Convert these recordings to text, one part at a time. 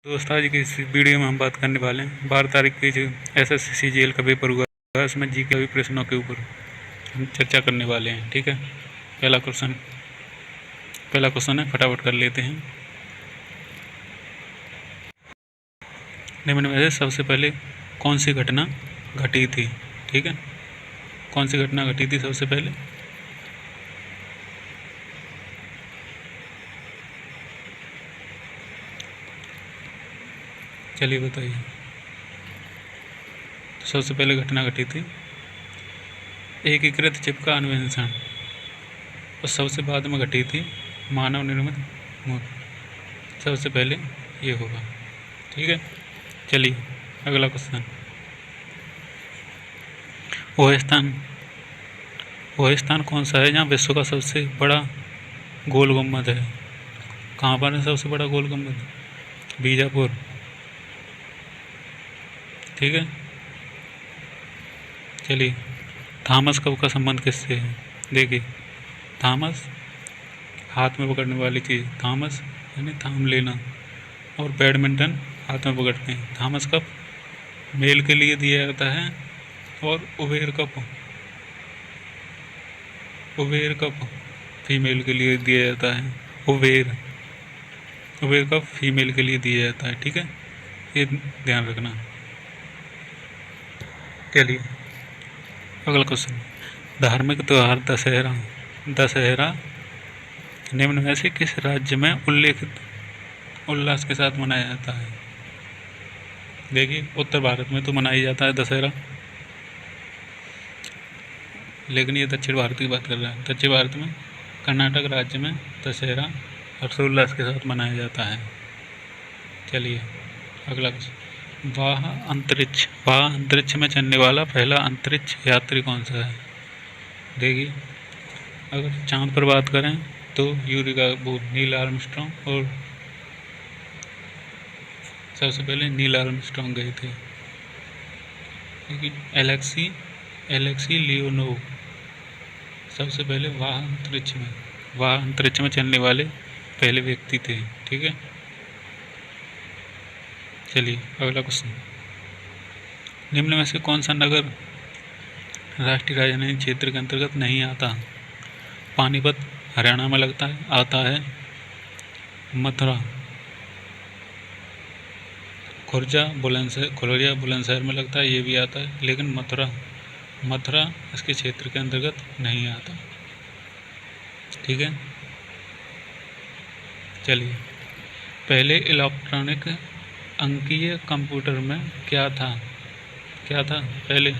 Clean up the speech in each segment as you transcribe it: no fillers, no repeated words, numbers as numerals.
दोस्त आज की इस वीडियो में हम बात करने वाले हैं 12 तारीख की जो SSC CGL का पेपर हुआ है उसमें जी के सभी प्रश्नों के ऊपर हम चर्चा करने वाले हैं। ठीक है, पहला क्वेश्चन है, फटाफट कर लेते हैं। निम्न में से सबसे पहले कौन सी घटना घटी थी? ठीक है, कौन सी घटना घटी थी सबसे पहले? चलिए बताइए। तो सबसे पहले घटना घटी थी एकीकृत चिप का अन्वेषण, और सबसे बाद में घटी थी मानव निर्मित मून। सबसे पहले ये होगा। ठीक है, चलिए अगला क्वेश्चन। वह स्थान कौन सा है जहाँ विश्व का सबसे बड़ा गोल गुम्बद है? कहाँ पर है सबसे बड़ा गोल गुम्बद? बीजापुर। ठीक है, चलिए थॉमस कप का संबंध किससे है? देखिए, थॉमस हाथ में पकड़ने वाली चीज़, थॉमस यानी थाम लेना, और बैडमिंटन हाथ में पकड़ते हैं। थॉमस कप मेल के लिए दिया जाता है और उबेर कप फीमेल के लिए दिया जाता है। उबेर कप फीमेल के लिए दिया जाता है। ठीक है, ये ध्यान रखना। चलिए अगला क्वेश्चन। धार्मिक त्यौहार दशहरा निम्न में से किस राज्य में उल्लास के साथ मनाया जाता है? देखिए, उत्तर भारत में तो मनाया जाता है दशहरा, लेकिन ये दक्षिण भारत की बात कर रहा है। दक्षिण भारत में कर्नाटक राज्य में दशहरा हर्षोल्लास के साथ मनाया जाता है। चलिए अगला क्वेश्चन। वाह अंतरिक्ष में चलने वाला पहला अंतरिक्ष यात्री कौन सा है? देखिए, अगर चांद पर बात करें तो नील आर्मस्ट्रॉन्ग, और सबसे पहले नील आर्मस्ट्रॉन्ग गए थे। लेकिन एलेक्सी लियोनोव सबसे पहले वाह अंतरिक्ष में चलने वाले पहले व्यक्ति थे। ठीक है, चलिए अगला क्वेश्चन। निम्न में से कौन सा नगर राष्ट्रीय राजधानी क्षेत्र के अंतर्गत नहीं आता? पानीपत हरियाणा में आता है। मथुरा खुर्जा बुलंदशहर में लगता है, ये भी आता है, लेकिन मथुरा इसके क्षेत्र के अंतर्गत नहीं आता। ठीक है, चलिए पहले इलेक्ट्रॉनिक अंकीय कंप्यूटर में क्या था पहले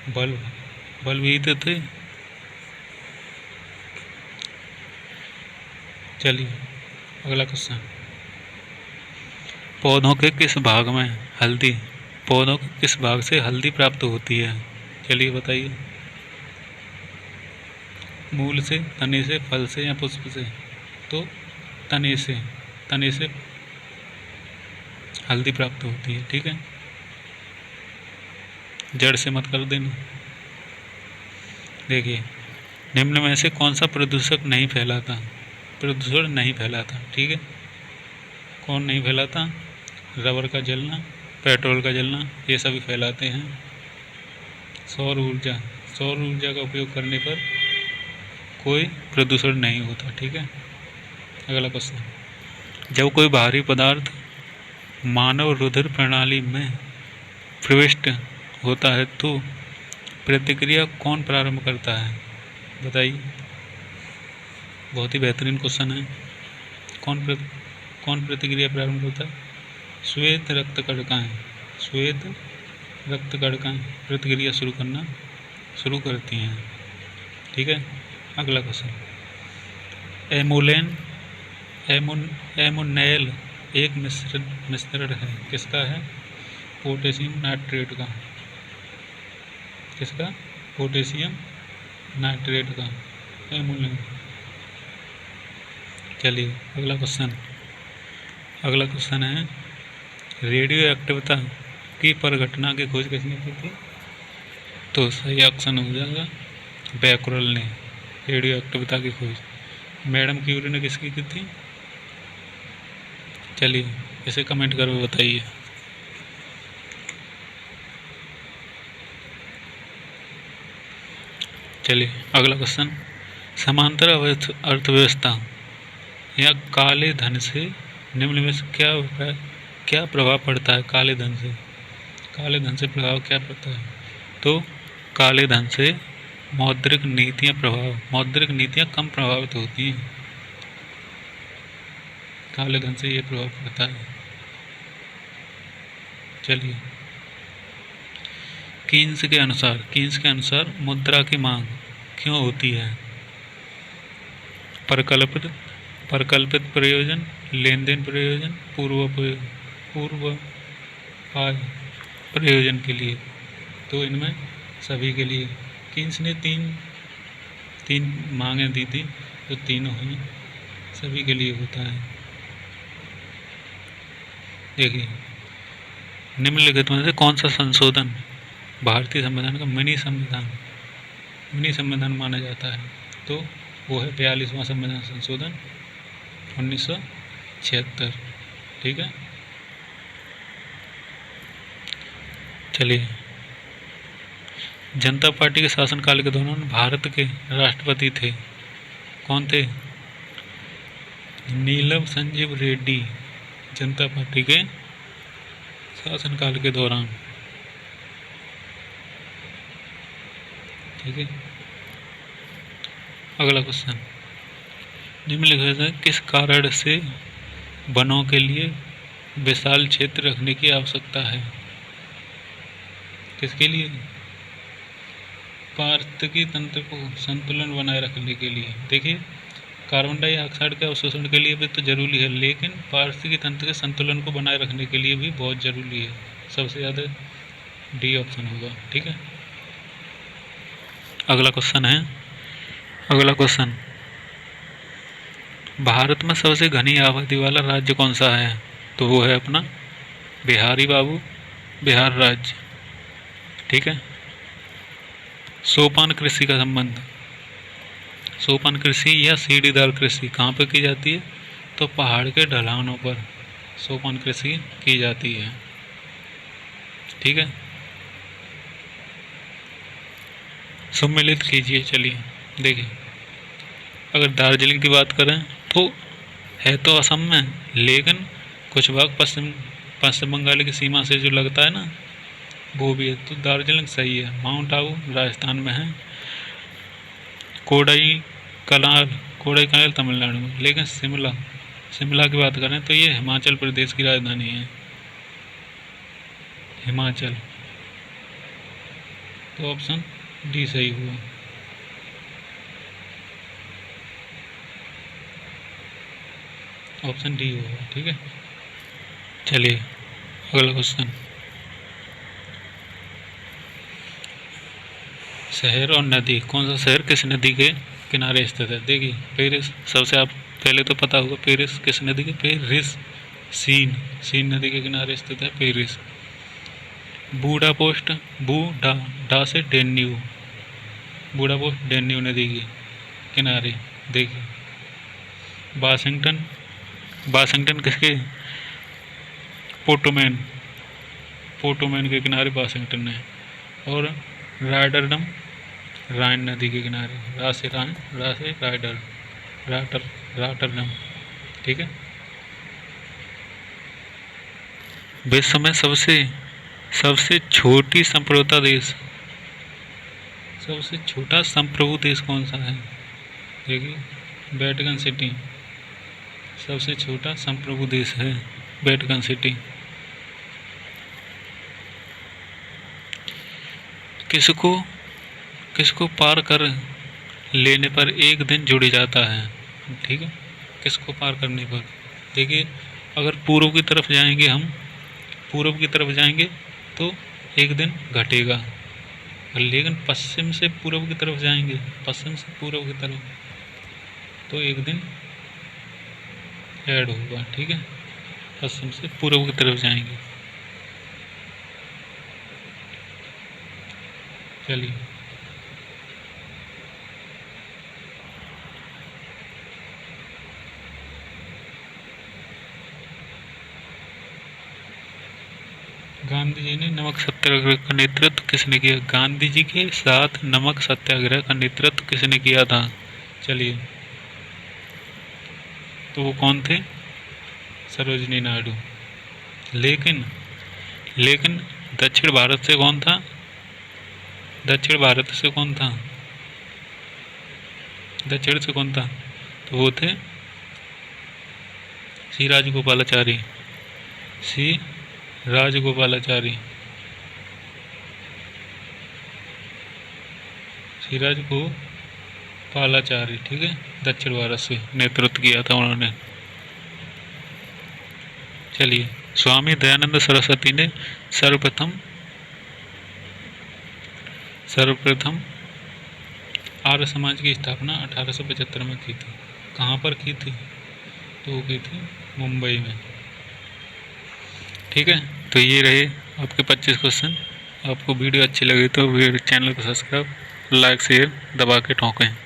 बल्ब ही तो थे। चलिए अगला क्वेश्चन। पौधों के किस भाग से हल्दी प्राप्त होती है? चलिए बताइए। मूल से, तने से, फल से या पुष्प से? तो तने से हल्दी प्राप्त होती है। ठीक है, जड़ से मत कर देना। देखिए, निम्न में से कौन सा प्रदूषण नहीं फैलाता? ठीक है, कौन नहीं फैलाता? रबर का जलना, पेट्रोल का जलना, ये सभी फैलाते हैं। सौर ऊर्जा का उपयोग करने पर कोई प्रदूषण नहीं होता। ठीक है, अगला क्वेश्चन। जब कोई बाहरी पदार्थ मानव रुधिर प्रणाली में प्रविष्ट होता है तो प्रतिक्रिया कौन प्रारंभ करता है? बताइए, बहुत ही बेहतरीन क्वेश्चन है। कौन प्रतिक्रिया प्रारंभ करता है? श्वेत रक्त कणिकाएं प्रतिक्रिया शुरू करती हैं। ठीक है, अगला क्वेश्चन। एमोनेल एक मिश्रण है, किसका है? पोटेशियम नाइट्रेट का। किसका? पोटेशियम नाइट्रेट का, एमोनेल। चलिए अगला क्वेश्चन है, रेडियो एक्टिविटी की परिघटना की खोज किसने की थी? तो सही ऑप्शन हो जाएगा बैकरल ने रेडियो एक्टिविटी की खोज। मैडम क्यूरी ने किसकी की थी? चलिए इसे कमेंट करके बताइए। चलिए अगला क्वेश्चन, समांतर अर्थव्यवस्था या काले धन से निम्न में से क्या प्रभाव पड़ता है? काले धन से प्रभाव क्या पड़ता है? तो काले धन से मौद्रिक नीतियाँ कम प्रभावित होती हैं। काले धन से ये प्रभाव पड़ता है। चलिए कीन्स के अनुसार मुद्रा की मांग क्यों होती है? प्रकल्पित प्रयोजन, लेन देन प्रयोजन, पूर्व आय प्रयोजन के लिए। तो इनमें सभी के लिए कीन्स ने तीन मांगें दी थी, तो तीनों ही सभी के लिए होता है। देखिए निम्नलिखित में से कौन सा संशोधन भारतीय संविधान का मिनी संविधान माना जाता है? तो वो है 42वां संविधान संशोधन 1976। ठीक है। चलिए जनता पार्टी के शासनकाल के दौरान भारत के राष्ट्रपति थे, कौन थे? नीलम संजीव रेड्डी, जनता पार्टी के शासनकाल के दौरान। ठीक है। अगला क्वेश्चन, निम्नलिखित में किस कारण से वनों के लिए विशाल क्षेत्र रखने की आवश्यकता है? किसके लिए? पारिस्थितिकी तंत्र को संतुलन बनाए रखने के लिए। देखिए कार्बन डाइऑक्साइड के अवशोषण के लिए भी तो जरूरी है, लेकिन पारिस्थितिकी तंत्र के संतुलन को बनाए रखने के लिए भी बहुत जरूरी है। सबसे ज़्यादा डी ऑप्शन होगा। ठीक है। अगला क्वेश्चन, भारत में सबसे घनी आबादी वाला राज्य कौन सा है? तो वो है अपना बिहार राज्य। ठीक है। सोपान कृषि का संबंध, सोपान कृषि या सीढ़ीदार कृषि कहाँ पर की जाती है? तो पहाड़ के ढलानों पर सोपान कृषि की जाती है। ठीक है। सम्मिलित कीजिए। चलिए देखिए अगर दार्जिलिंग की बात करें तो है तो असम में, लेकिन कुछ भाग पश्चिम बंगाल की सीमा से जो लगता है ना, वो भी है। तो दार्जिलिंग सही है। माउंट आबू राजस्थान में है। कोडाई कनाल तमिलनाडु में। लेकिन शिमला की बात करें तो ये हिमाचल प्रदेश की राजधानी है, हिमाचल। तो ऑप्शन डी सही हुआ। ऑप्शन डी होगा। ठीक है। चलिए अगला क्वेश्चन, शहर और नदी, कौन सा शहर किस नदी के किनारे स्थित है? देखिए पेरिस, सबसे आप पहले तो पता होगा पेरिस किस नदी के, पेरिस सीन नदी के किनारे स्थित है पेरिस। बूडापोस्ट डा से डेन्यू, बूडापोस्ट डेन्यू नदी के किनारे। देखिए वाशिंगटन किसके? पोटोमैन के किनारे वाशिंगटन है। और रायडरडम राइन नदी के किनारे, राटरडम। ठीक है। विश्व में सबसे छोटा संप्रभु देश कौन सा है? देखिए वेटिकन सिटी सबसे छोटा संप्रभु देश है, वेटिकन सिटी। किसको पार कर लेने पर एक दिन जुड़ जाता है? ठीक है। किसको पार करने पर? देखिए अगर पूर्व की तरफ जाएंगे तो एक दिन घटेगा, लेकिन पश्चिम से पूर्व की तरफ तो एक दिन ऐड होगा। ठीक है। पश्चिम से पूर्व की तरफ जाएंगे। चलिए गांधी जी ने नमक सत्याग्रह का नेतृत्व किसने किया? गांधी जी के साथ नमक सत्याग्रह का नेतृत्व किसने किया था? चलिए, तो वो कौन थे? सरोजिनी नायडू। लेकिन लेकिन दक्षिण भारत से कौन था? दक्षिण भारत से कौन था? दक्षिण से कौन था? तो वो थे सी राजगोपालाचारी। सी राजगोपालाचारी। सी राजगोपालाचारी, ठीक है। दक्षिण भारत से नेतृत्व किया था उन्होंने। चलिए, स्वामी दयानंद सरस्वती ने सर्वप्रथम आर्य समाज की स्थापना 1875 में की थी। कहाँ पर की थी? तो वो की थी मुंबई में। ठीक है, तो ये रहे आपके 25 क्वेश्चन। आपको वीडियो अच्छी लगी तो चैनल को सब्सक्राइब, लाइक, शेयर दबा के ठोकें।